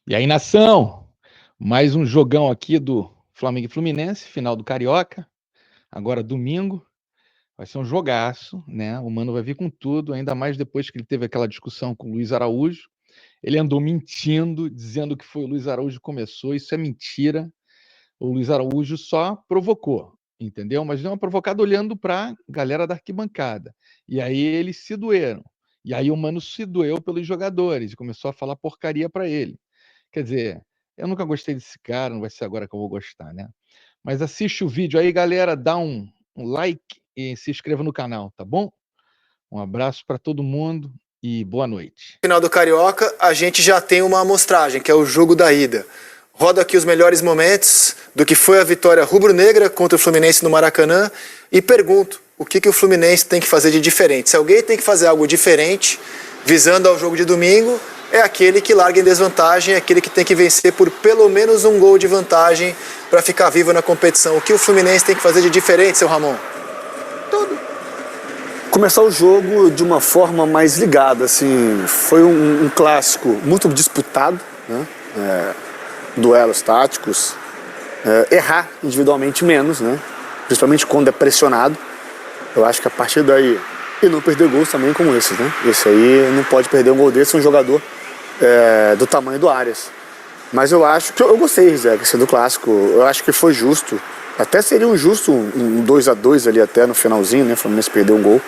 E aí, nação, mais um jogão aqui do Flamengo e Fluminense, final do Carioca, agora domingo, vai ser um jogaço, né? O Mano vai vir com tudo, ainda mais depois que ele teve aquela discussão com o Luiz Araújo. Ele andou mentindo, dizendo que foi o Luiz Araújo que começou, isso é mentira. O Luiz Araújo só provocou, entendeu? Mas deu uma provocada olhando para a galera da arquibancada. E aí eles se doeram. E aí o Mano se doeu pelos jogadores e começou a falar porcaria para ele. Quer dizer, eu nunca gostei desse cara, não vai ser agora que eu vou gostar, né? Mas assiste o vídeo aí, galera, dá um like e se inscreva no canal, tá bom? Um abraço para todo mundo e boa noite. No final do Carioca, a gente já tem uma amostragem, que é o jogo da ida. Roda aqui os melhores momentos do que foi a vitória rubro-negra contra o Fluminense no Maracanã e pergunto, o que o Fluminense tem que fazer de diferente? Se alguém tem que fazer algo diferente, visando ao jogo de domingo, é aquele que larga em desvantagem, é aquele que tem que vencer por pelo menos um gol de vantagem para ficar vivo na competição. O que o Fluminense tem que fazer de diferente, seu Ramon? Começar o jogo de uma forma mais ligada, assim, foi um clássico muito disputado, né? Duelos táticos, errar individualmente menos, né? Principalmente quando é pressionado. Eu acho que a partir daí, e não perder gols também como esse, né? Esse aí não pode perder um gol desse, um jogador do tamanho do Arias. Mas eu acho que eu gostei, Zé, do clássico. Eu acho que foi justo. Até seria um justo um 2-2 ali até no finalzinho, né? O Fluminense perdeu um gol.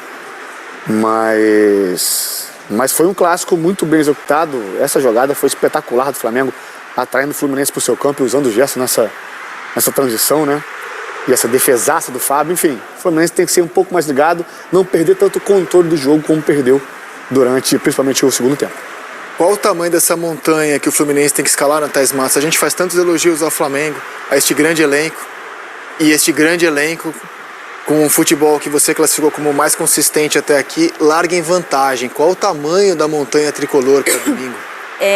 Mas foi um clássico muito bem executado. Essa jogada foi espetacular do Flamengo, atraindo o Fluminense para o seu campo e usando o Gerson nessa transição, né? E essa defesaça do Fábio. Enfim, o Fluminense tem que ser um pouco mais ligado, não perder tanto o controle do jogo como perdeu durante, principalmente, o segundo tempo. Qual o tamanho dessa montanha que o Fluminense tem que escalar na Thais Massa? A gente faz tantos elogios ao Flamengo, a este grande elenco, e este grande elenco, com o futebol que você classificou como o mais consistente até aqui, larga em vantagem. Qual o tamanho da montanha tricolor para domingo?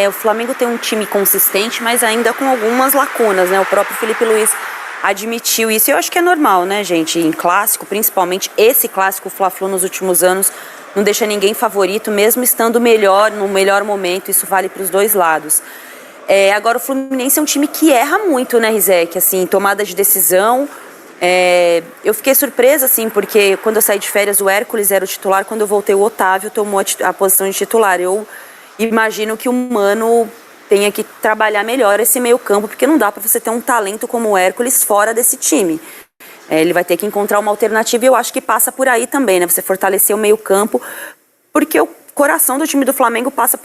O Flamengo tem um time consistente, mas ainda com algumas lacunas, né? O próprio Felipe Luiz admitiu isso. E eu acho que é normal, né, gente? Em clássico, principalmente esse clássico, o Fla-Flu nos últimos anos, não deixa ninguém favorito, mesmo estando melhor, no melhor momento. Isso vale para os dois lados. Agora, o Fluminense é um time que erra muito, né, Rizek? Assim, tomada de decisão. Eu fiquei surpresa, assim, porque quando eu saí de férias o Hércules era o titular, quando eu voltei o Otávio tomou a posição de titular. Eu imagino que o Mano tenha que trabalhar melhor esse meio campo, porque não dá para você ter um talento como o Hércules fora desse time. Ele vai ter que encontrar uma alternativa e eu acho que passa por aí também, né? Você fortalecer o meio campo, porque o coração do time do Flamengo passa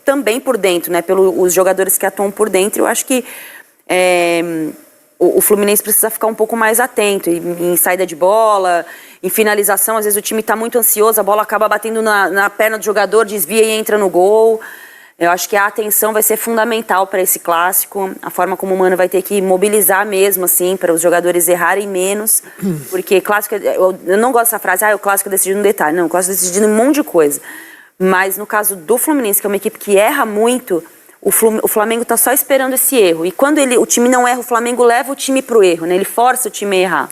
também por dentro, né? Pelos jogadores que atuam por dentro. Eu acho que o Fluminense precisa ficar um pouco mais atento em saída de bola, em finalização. Às vezes o time está muito ansioso, a bola acaba batendo na perna do jogador, desvia e entra no gol. Eu acho que a atenção vai ser fundamental para esse clássico, a forma como o Mano vai ter que mobilizar mesmo, assim, para os jogadores errarem menos, porque clássico, eu não gosto dessa frase, o clássico é decidido no detalhe. Não, o clássico é decidido em um monte de coisa. Mas no caso do Fluminense, que é uma equipe que erra muito, o Flamengo está só esperando esse erro. E quando o time não erra, o Flamengo leva o time para o erro, né? Ele força o time a errar.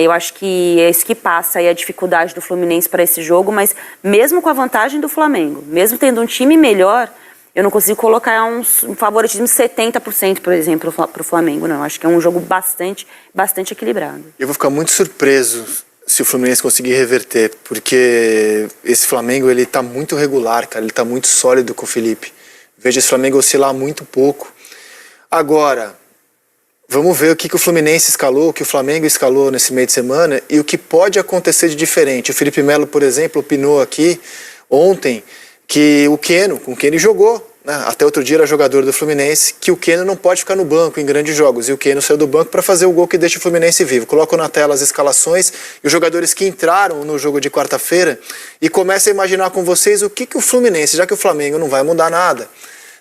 Eu acho que é isso que passa aí a dificuldade do Fluminense para esse jogo, mas mesmo com a vantagem do Flamengo, mesmo tendo um time melhor, eu não consigo colocar um favoritismo de 70%, por exemplo, para o Flamengo, não. Eu acho que é um jogo bastante equilibrado. Eu vou ficar muito surpreso se o Fluminense conseguir reverter, porque esse Flamengo, ele tá muito regular, cara, ele tá muito sólido com o Felipe. Vejo esse Flamengo oscilar muito pouco. Agora, vamos ver o que o Fluminense escalou, o que o Flamengo escalou nesse meio de semana e o que pode acontecer de diferente. O Felipe Melo, por exemplo, opinou aqui ontem que o Keno, com quem ele jogou, né, até outro dia era jogador do Fluminense, que o Keno não pode ficar no banco em grandes jogos. E o Keno saiu do banco para fazer o gol que deixa o Fluminense vivo. Coloco na tela as escalações e os jogadores que entraram no jogo de quarta-feira e começo a imaginar com vocês o que o Fluminense, já que o Flamengo não vai mudar nada,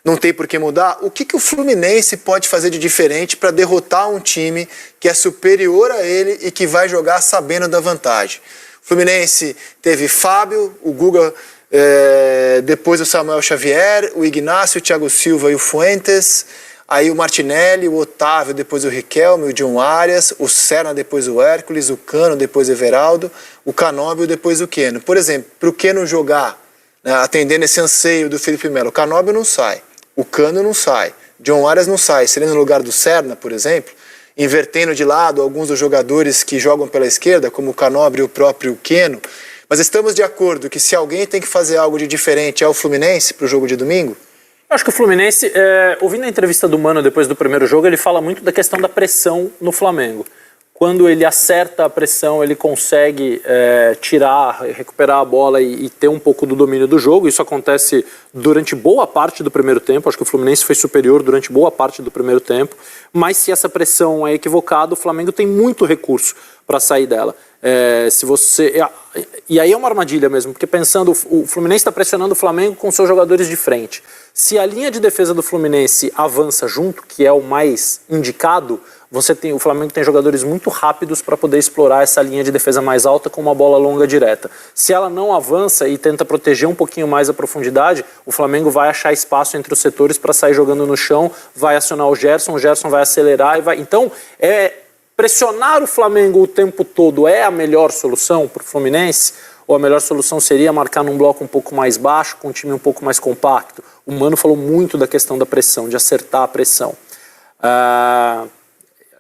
não tem por que mudar, o que o Fluminense pode fazer de diferente para derrotar um time que é superior a ele e que vai jogar sabendo da vantagem. O Fluminense teve Fábio, o Guga, depois o Samuel Xavier, o Ignacio, o Thiago Silva e o Fuentes, aí o Martinelli, o Otávio, depois o Riquelme, o John Arias, o Serna, depois o Hércules, o Cano, depois o Everaldo, o Canóbio, depois o Keno. Por exemplo, para o Keno jogar, né, atendendo esse anseio do Felipe Melo, o Canóbio não sai. o Cano não sai, John Arias não sai, seria no lugar do Serna, por exemplo, invertendo de lado alguns dos jogadores que jogam pela esquerda, como o Canóbio e o próprio Keno. Mas estamos de acordo que se alguém tem que fazer algo de diferente é o Fluminense para o jogo de domingo? Eu acho que o Fluminense, ouvindo a entrevista do Mano depois do primeiro jogo, ele fala muito da questão da pressão no Flamengo. Quando ele acerta a pressão, ele consegue recuperar a bola e ter um pouco do domínio do jogo. Isso acontece durante boa parte do primeiro tempo. Acho que o Fluminense foi superior durante boa parte do primeiro tempo. Mas se essa pressão é equivocada, o Flamengo tem muito recurso para sair dela. E aí é uma armadilha mesmo, porque pensando, o Fluminense está pressionando o Flamengo com seus jogadores de frente. Se a linha de defesa do Fluminense avança junto, que é o mais indicado, o Flamengo tem jogadores muito rápidos para poder explorar essa linha de defesa mais alta com uma bola longa direta. Se ela não avança e tenta proteger um pouquinho mais a profundidade, o Flamengo vai achar espaço entre os setores para sair jogando no chão, vai acionar o Gerson vai acelerar e vai... Então, pressionar o Flamengo o tempo todo é a melhor solução para o Fluminense? Ou a melhor solução seria marcar num bloco um pouco mais baixo, com um time um pouco mais compacto? O Mano falou muito da questão da pressão, de acertar a pressão.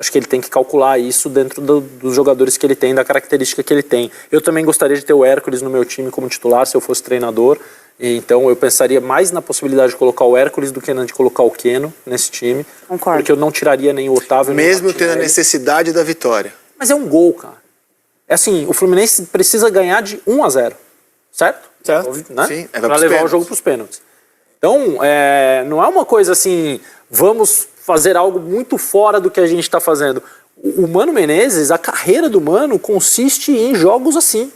Acho que ele tem que calcular isso dentro dos jogadores que ele tem, da característica que ele tem. Eu também gostaria de ter o Hércules no meu time como titular, se eu fosse treinador. Então eu pensaria mais na possibilidade de colocar o Hércules do que de colocar o Keno nesse time. Concordo. Porque eu não tiraria nem o Otávio nem o Mesmo Martinelli. tendo a necessidade da vitória. Mas é um gol, cara. É assim, o Fluminense precisa ganhar de 1-0. Certo? Certo. Né? Sim, para levar o jogo para os pênaltis. Então, não é uma coisa assim, vamos fazer algo muito fora do que a gente está fazendo. O Mano Menezes, a carreira do Mano consiste em jogos assim.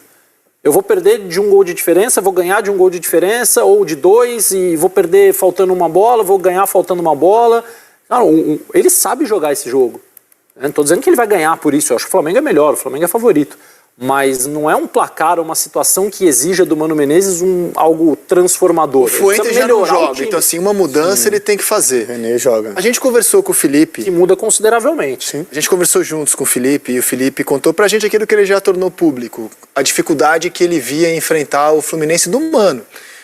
Eu vou perder de 1 gol de diferença, vou ganhar de 1 gol de diferença, ou de 2, e vou perder faltando uma bola, vou ganhar faltando uma bola. Cara, ele sabe jogar esse jogo. Não estou dizendo que ele vai ganhar por isso, eu acho que o Flamengo é melhor, o Flamengo é favorito. Mas não é um placar, uma situação que exija do Mano Menezes algo transformador. O Fuentes já não joga, então assim, uma mudança ele tem que fazer. René joga. A gente conversou com o Felipe. Que muda consideravelmente. Sim. A gente conversou juntos com o Felipe e o Felipe contou pra gente aquilo que ele já tornou público. A dificuldade que ele via em enfrentar o Fluminense do Mano.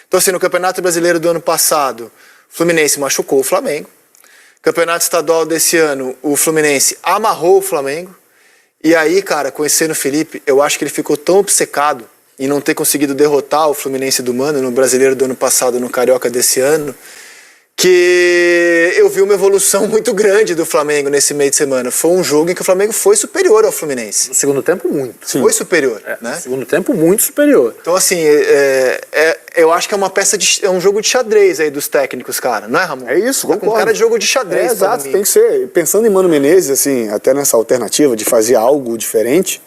Então assim, no Campeonato Brasileiro do ano passado, o Fluminense machucou o Flamengo. Campeonato Estadual desse ano, o Fluminense amarrou o Flamengo. E aí, cara, conhecendo o Felipe, eu acho que ele ficou tão obcecado em não ter conseguido derrotar o Fluminense do Mano no Brasileiro do ano passado, no Carioca desse ano, que eu vi uma evolução muito grande do Flamengo nesse meio de semana. Foi um jogo em que o Flamengo foi superior ao Fluminense. No segundo tempo, muito. Sim. Foi superior, né? No segundo tempo, muito superior. Então, assim, eu acho que é uma peça é um jogo de xadrez aí dos técnicos, cara, não é, Ramon? É isso, tá concordo. com cara de jogo de xadrez. Exato, tem que ser. Pensando em Mano Menezes, assim, até nessa alternativa de fazer algo diferente,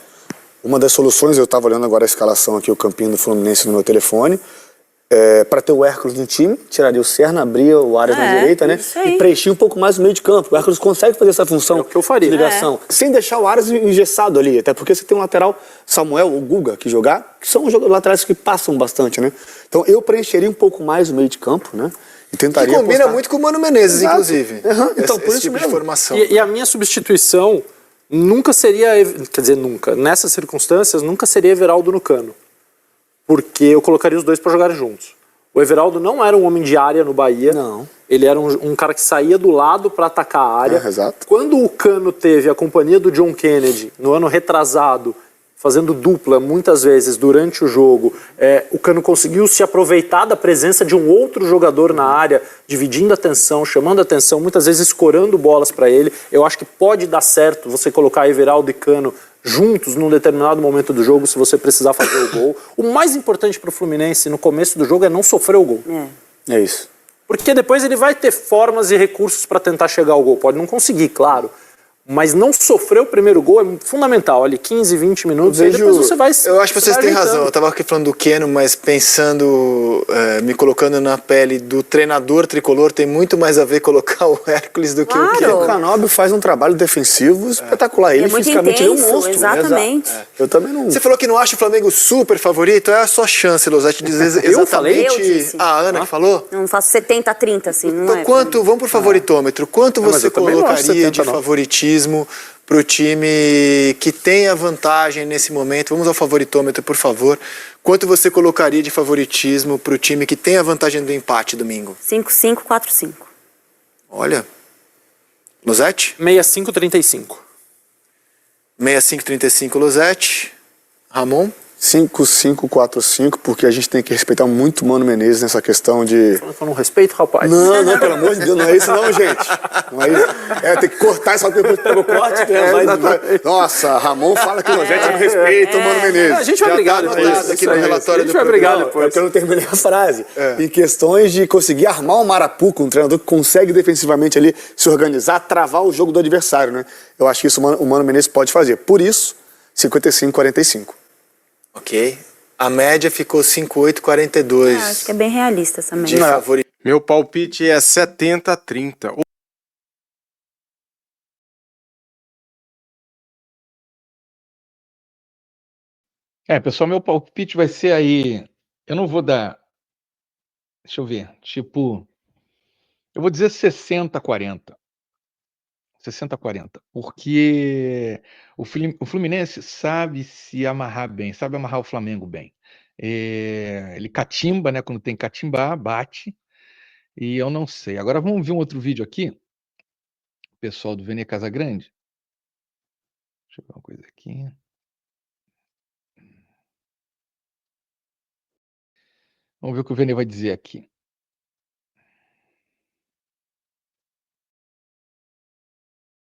uma das soluções, eu estava olhando agora a escalação aqui, o campinho do Fluminense no meu telefone, para ter o Hércules no time, tiraria o Serna, abria o Arias na direita, né? E preenchia um pouco mais o meio de campo. O Hércules consegue fazer essa função que eu faria. de ligação, sem deixar o Arias engessado ali, até porque você tem um lateral, Samuel ou Guga, que são os laterais que passam bastante, né? Então eu preencheria um pouco mais o meio de campo, né? E tentaria que combina muito com o Mano Menezes, Exato. Inclusive. Então, por esse isso tipo mesmo. de formação. E a minha substituição nunca seria, quer dizer, nunca, nessas circunstâncias, nunca seria Everaldo no Cano. Porque eu colocaria os dois para jogarem juntos. O Everaldo não era um homem de área no Bahia. Não. Ele era um cara que saía do lado para atacar a área. Exato. Quando o Cano teve a companhia do John Kennedy, no ano retrasado, fazendo dupla muitas vezes durante o jogo, o Cano conseguiu se aproveitar da presença de um outro jogador na área, dividindo a atenção, chamando a atenção, muitas vezes escorando bolas para ele. Eu acho que pode dar certo você colocar Everaldo e Cano juntos num determinado momento do jogo, se você precisar fazer o gol. O mais importante para o Fluminense no começo do jogo é não sofrer o gol. É isso. Porque depois ele vai ter formas e recursos para tentar chegar ao gol. Pode não conseguir, claro. Mas não sofrer o primeiro gol é fundamental. Ali 15, 20 minutos, aí depois você vai... Eu acho que vocês têm razão. Eu estava aqui falando do Keno, mas pensando, me colocando na pele do treinador tricolor, tem muito mais a ver colocar o Hércules do que o Keno. O Canóbio faz um trabalho defensivo espetacular. Ele muito fisicamente intenso, ele é um monstro. exatamente. Exato. Eu também não... Você falou que não acha o Flamengo super favorito? É a sua chance, Losete, de dizer exatamente. Eu disse. A Ana que falou? Não faço 70-30, assim, não Então, vamos por favoritômetro. Quanto mas você eu também não acho colocaria 70, de não. favoritismo para o time que tem a vantagem nesse momento? Vamos ao favoritômetro, por favor. Quanto você colocaria de favoritismo para o time que tem a vantagem do empate domingo? 5-5, 4-5. Olha. Losetti? 65-35. 65-35 Losetti. Ramon? 5-5-4-5, porque a gente tem que respeitar muito o Mano Menezes nessa questão de... Eu não respeito, rapaz. Não, pelo amor de Deus, não é isso não, gente. Não é isso. Tem que cortar, só que depois pega o corte. Nossa, Ramon fala que o Losetti não respeita o Mano Menezes. A gente vai brigar depois. Aqui no relatório a gente vai brigar É depois. porque eu não terminei a frase. Em questões de conseguir armar um Marapuca, um treinador que consegue defensivamente ali se organizar, travar o jogo do adversário, né? Eu acho que isso o Mano Menezes pode fazer. Por isso, 55-45. Ok. A média ficou 58-42. Acho que é bem realista essa De média. favorito. Meu palpite é 70-30. Pessoal, meu palpite vai ser aí. Eu não vou dar. Deixa eu ver. Tipo. Eu vou dizer 60-40. 60-40. Porque o Fluminense sabe se amarrar bem, sabe amarrar o Flamengo bem. Ele catimba, né? Quando tem que catimbar, bate. E eu não sei. Agora vamos ver um outro vídeo aqui. Pessoal do Vene Casagrande. Deixa eu ver uma coisa aqui. Vamos ver o que o Vene vai dizer aqui.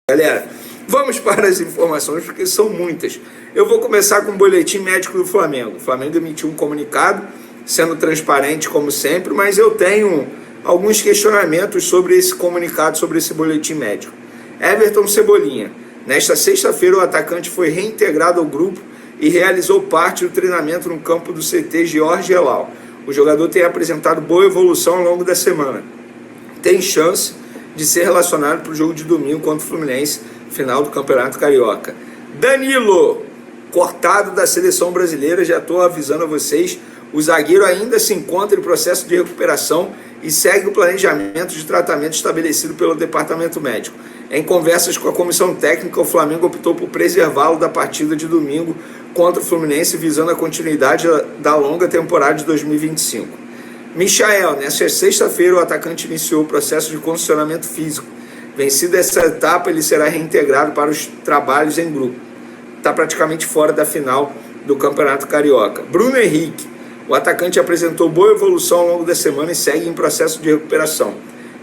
Galera, vamos para as informações, porque são muitas. Eu vou começar com o boletim médico do Flamengo. O Flamengo emitiu um comunicado, sendo transparente como sempre, mas eu tenho alguns questionamentos sobre esse comunicado, sobre esse boletim médico. Everton Cebolinha. Nesta sexta-feira, o atacante foi reintegrado ao grupo e realizou parte do treinamento no campo do CT Jorge Elal. O jogador tem apresentado boa evolução ao longo da semana. Tem chance de ser relacionado para o jogo de domingo contra o Fluminense, final do Campeonato Carioca. Danilo, cortado da seleção brasileira, já estou avisando a vocês, o zagueiro ainda se encontra em processo de recuperação e segue o planejamento de tratamento estabelecido pelo departamento médico. Em conversas com a comissão técnica, o Flamengo optou por preservá-lo da partida de domingo contra o Fluminense, visando a continuidade da longa temporada de 2025. Michael, nesta sexta-feira o atacante iniciou o processo de condicionamento físico. Vencida essa etapa, ele será reintegrado para os trabalhos em grupo. Está praticamente fora da final do Campeonato Carioca. Bruno Henrique, o atacante apresentou boa evolução ao longo da semana e segue em processo de recuperação.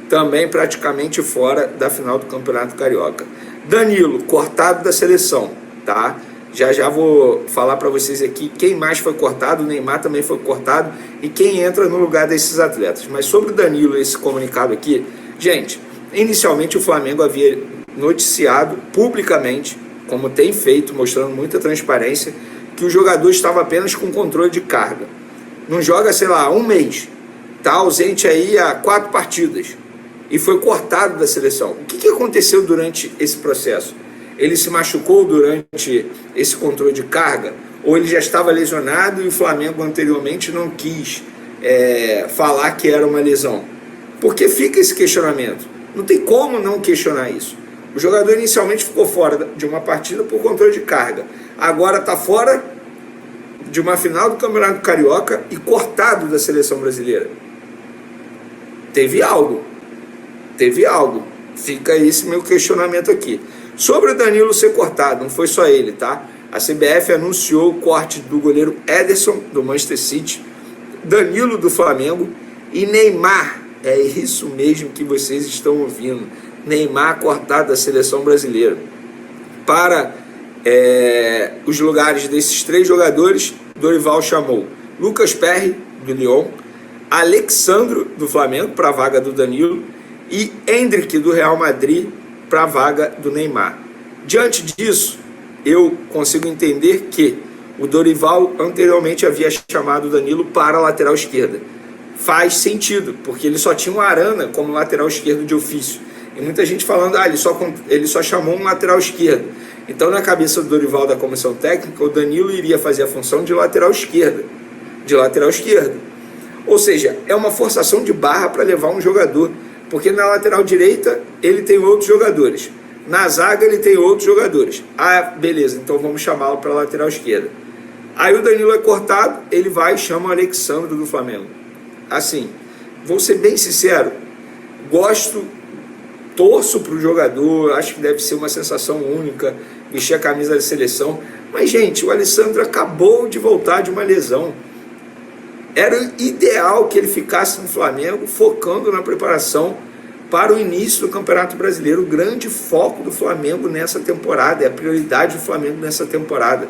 Também praticamente fora da final do Campeonato Carioca. Danilo, cortado da seleção, tá? Já vou falar para vocês aqui quem mais foi cortado, o Neymar também foi cortado e quem entra no lugar desses atletas. Mas sobre o Danilo, esse comunicado aqui, gente, inicialmente o Flamengo havia noticiado publicamente, como tem feito, mostrando muita transparência, que o jogador estava apenas com controle de carga. Não joga, sei lá, um mês, está ausente aí há 4 partidas e foi cortado da seleção. O que aconteceu durante esse processo? Ele se machucou durante esse controle de carga? Ou ele já estava lesionado e o Flamengo anteriormente não quis falar que era uma lesão? Porque fica esse questionamento. Não tem como não questionar isso. O jogador inicialmente ficou fora de uma partida por controle de carga. Agora está fora de uma final do Campeonato Carioca e cortado da seleção brasileira. Teve algo. Fica esse meu questionamento aqui. Sobre o Danilo ser cortado, não foi só ele, tá? A CBF anunciou o corte do goleiro Ederson, do Manchester City, Danilo, do Flamengo, e Neymar. É isso mesmo que vocês estão ouvindo. Neymar cortado da seleção brasileira. Para os lugares desses 3 jogadores, Dorival chamou Lucas Perry, do Lyon, Alexandro, do Flamengo, para a vaga do Danilo, e Endrick, do Real Madrid, para a vaga do Neymar. Diante disso, eu consigo entender que o Dorival anteriormente havia chamado o Danilo para a lateral esquerda. Faz sentido, porque ele só tinha um Arana como lateral esquerdo de ofício. E muita gente falando, ele só chamou um lateral esquerdo. Então, na cabeça do Dorival, da comissão técnica, o Danilo iria fazer a função de lateral esquerda. Ou seja, é uma forçação de barra para levar um jogador. Porque na lateral direita ele tem outros jogadores. Na zaga ele tem outros jogadores. Ah, beleza, então vamos chamá-lo para a lateral esquerda. Aí o Danilo é cortado, ele vai e chama o Alexandro do Flamengo. Assim, vou ser bem sincero, gosto torço para o jogador, acho que deve ser uma sensação única vestir a camisa da seleção. Mas, gente, o Alessandro acabou de voltar de uma lesão. Era ideal que ele ficasse no Flamengo, focando na preparação para o início do Campeonato Brasileiro. O grande foco do Flamengo nessa temporada, é a prioridade do Flamengo nessa temporada.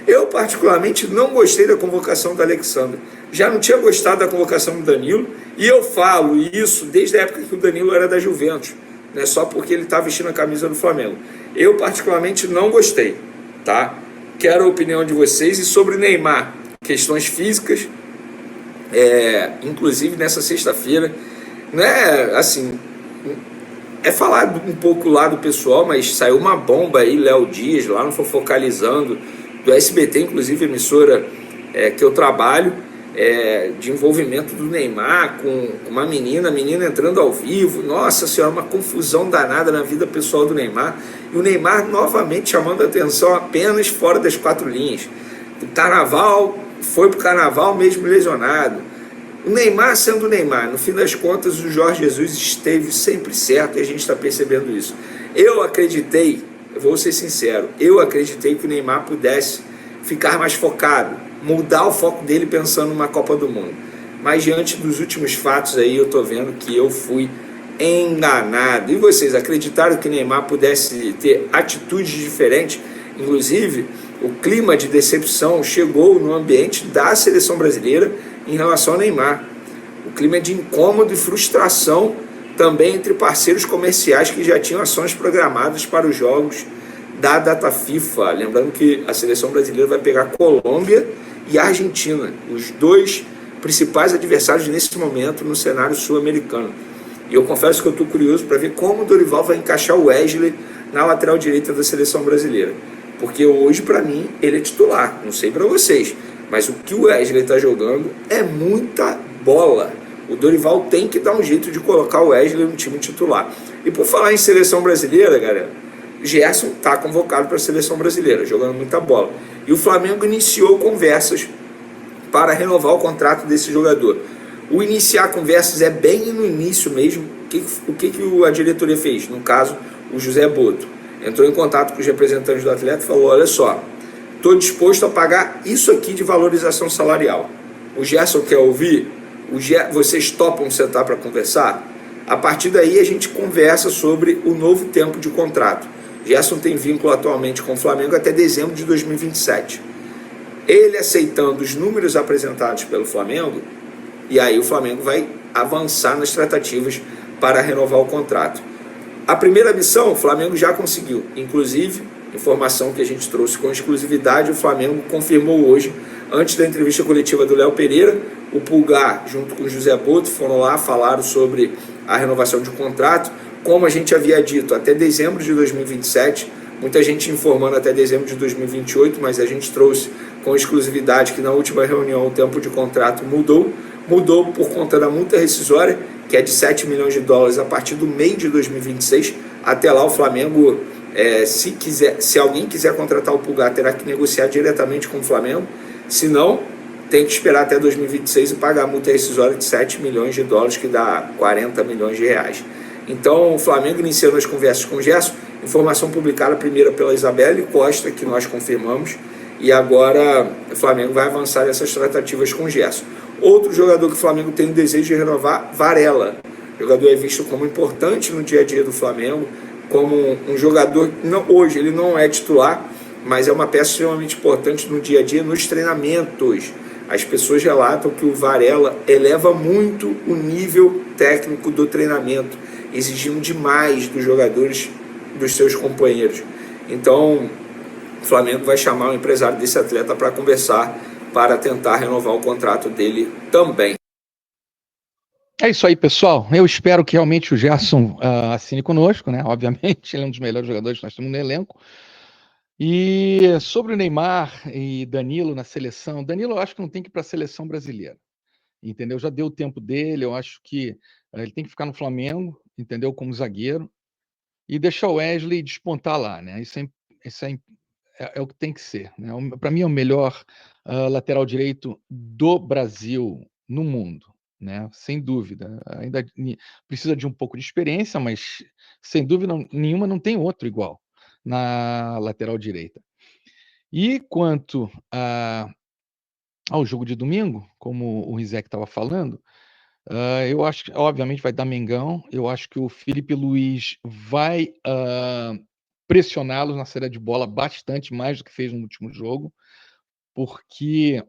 Eu, particularmente, não gostei da convocação do Alexandre. Já não tinha gostado da convocação do Danilo, e eu falo isso desde a época que o Danilo era da Juventus, não é só porque ele está vestindo a camisa do Flamengo. Eu, particularmente, não gostei, tá? Quero a opinião de vocês. E sobre Neymar, questões físicas, inclusive nessa sexta-feira, não é assim, é falar um pouco lá do pessoal, mas saiu uma bomba aí, Léo Dias, lá no Fofocalizando, do SBT, inclusive emissora que eu trabalho, de envolvimento do Neymar com uma menina, a menina entrando ao vivo. Nossa senhora, uma confusão danada na vida pessoal do Neymar, e o Neymar novamente chamando a atenção apenas fora das quatro linhas. O carnaval, foi pro carnaval mesmo lesionado. O Neymar sendo o Neymar, no fim das contas o Jorge Jesus esteve sempre certo, e a gente está percebendo isso. Eu acreditei, eu vou ser sincero, eu acreditei que o Neymar pudesse ficar mais focado, mudar o foco dele pensando numa Copa do Mundo. Mas diante dos últimos fatos aí, eu tô vendo que eu fui enganado. E vocês acreditaram que o Neymar pudesse ter atitudes diferentes? Inclusive, o clima de decepção chegou no ambiente da seleção brasileira em relação ao Neymar. O clima de incômodo e frustração também entre parceiros comerciais que já tinham ações programadas para os jogos da data FIFA. Lembrando que a seleção brasileira vai pegar Colômbia e Argentina, os dois principais adversários nesse momento no cenário sul-americano. E eu confesso que eu estou curioso para ver como o Dorival vai encaixar o Wesley na lateral direita da seleção brasileira. Porque hoje, para mim, ele é titular. Não sei para vocês, mas o que o Wesley está jogando é muita bola. O Dorival tem que dar um jeito de colocar o Wesley no time titular. E por falar em seleção brasileira, galera, Gerson está convocado para a seleção brasileira, jogando muita bola. E o Flamengo iniciou conversas para renovar o contrato desse jogador. O iniciar conversas é bem no início mesmo. O que a diretoria fez? No caso, o José Boto entrou em contato com os representantes do atleta e falou: olha só, estou disposto a pagar isso aqui de valorização salarial. O Gerson quer ouvir? Vocês topam sentar para conversar? A partir daí a gente conversa sobre o novo tempo de contrato. Gerson tem vínculo atualmente com o Flamengo até dezembro de 2027. Ele aceitando os números apresentados pelo Flamengo, e aí o Flamengo vai avançar nas tratativas para renovar o contrato. A primeira missão o Flamengo já conseguiu. Inclusive, informação que a gente trouxe com exclusividade, o Flamengo confirmou hoje, antes da entrevista coletiva do Léo Pereira, o Pulgar, junto com o José Boto, foram lá, falaram sobre a renovação de contrato. Como a gente havia dito, até dezembro de 2027, muita gente informando até dezembro de 2028, mas a gente trouxe com exclusividade que na última reunião o tempo de contrato mudou por conta da multa rescisória, que é de 7 milhões de dólares a partir do meio de 2026. Até lá o Flamengo, se alguém quiser contratar o Pulgar, terá que negociar diretamente com o Flamengo, se não, tem que esperar até 2026 e pagar a multa rescisória de 7 milhões de dólares, que dá 40 milhões de reais. Então o Flamengo iniciando as conversas com o Gerson, informação publicada primeiro pela Isabelle Costa, que nós confirmamos, e agora o Flamengo vai avançar nessas tratativas com o Gerson. Outro jogador que o Flamengo tem o desejo de renovar, Varela. O jogador é visto como importante no dia a dia do Flamengo, como um jogador, hoje ele não é titular, mas é uma peça extremamente importante no dia a dia, nos treinamentos. As pessoas relatam que o Varela eleva muito o nível técnico do treinamento, exigindo demais dos jogadores, dos seus companheiros. Então, o Flamengo vai chamar o empresário desse atleta para conversar, para tentar renovar o contrato dele também. É isso aí, pessoal. Eu espero que realmente o Gerson assine conosco, né? Obviamente, ele é um dos melhores jogadores que nós temos no elenco. E sobre o Neymar e Danilo na seleção, Danilo eu acho que não tem que ir para a seleção brasileira, entendeu? Já deu o tempo dele, eu acho que ele tem que ficar no Flamengo, entendeu? Como zagueiro, e deixar o Wesley despontar lá, né? Isso é o que tem que ser, né? Para mim é o melhor lateral direito do Brasil no mundo, né? Sem dúvida. Ainda precisa de um pouco de experiência, mas sem dúvida nenhuma não tem outro igual na lateral direita. E quanto ao jogo de domingo, como o Rizek estava falando, eu acho que, obviamente, vai dar Mengão. Eu acho que o Felipe Luiz vai pressioná-los na saída de bola bastante mais do que fez no último jogo, porque.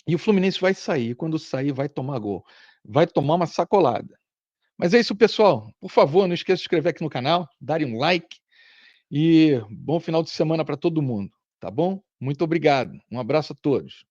E o Fluminense vai sair. Quando sair, vai tomar gol. Vai tomar uma sacolada. Mas é isso, pessoal. Por favor, não esqueça de se inscrever aqui no canal, darem um like e bom final de semana para todo mundo, tá bom? Muito obrigado. Um abraço a todos.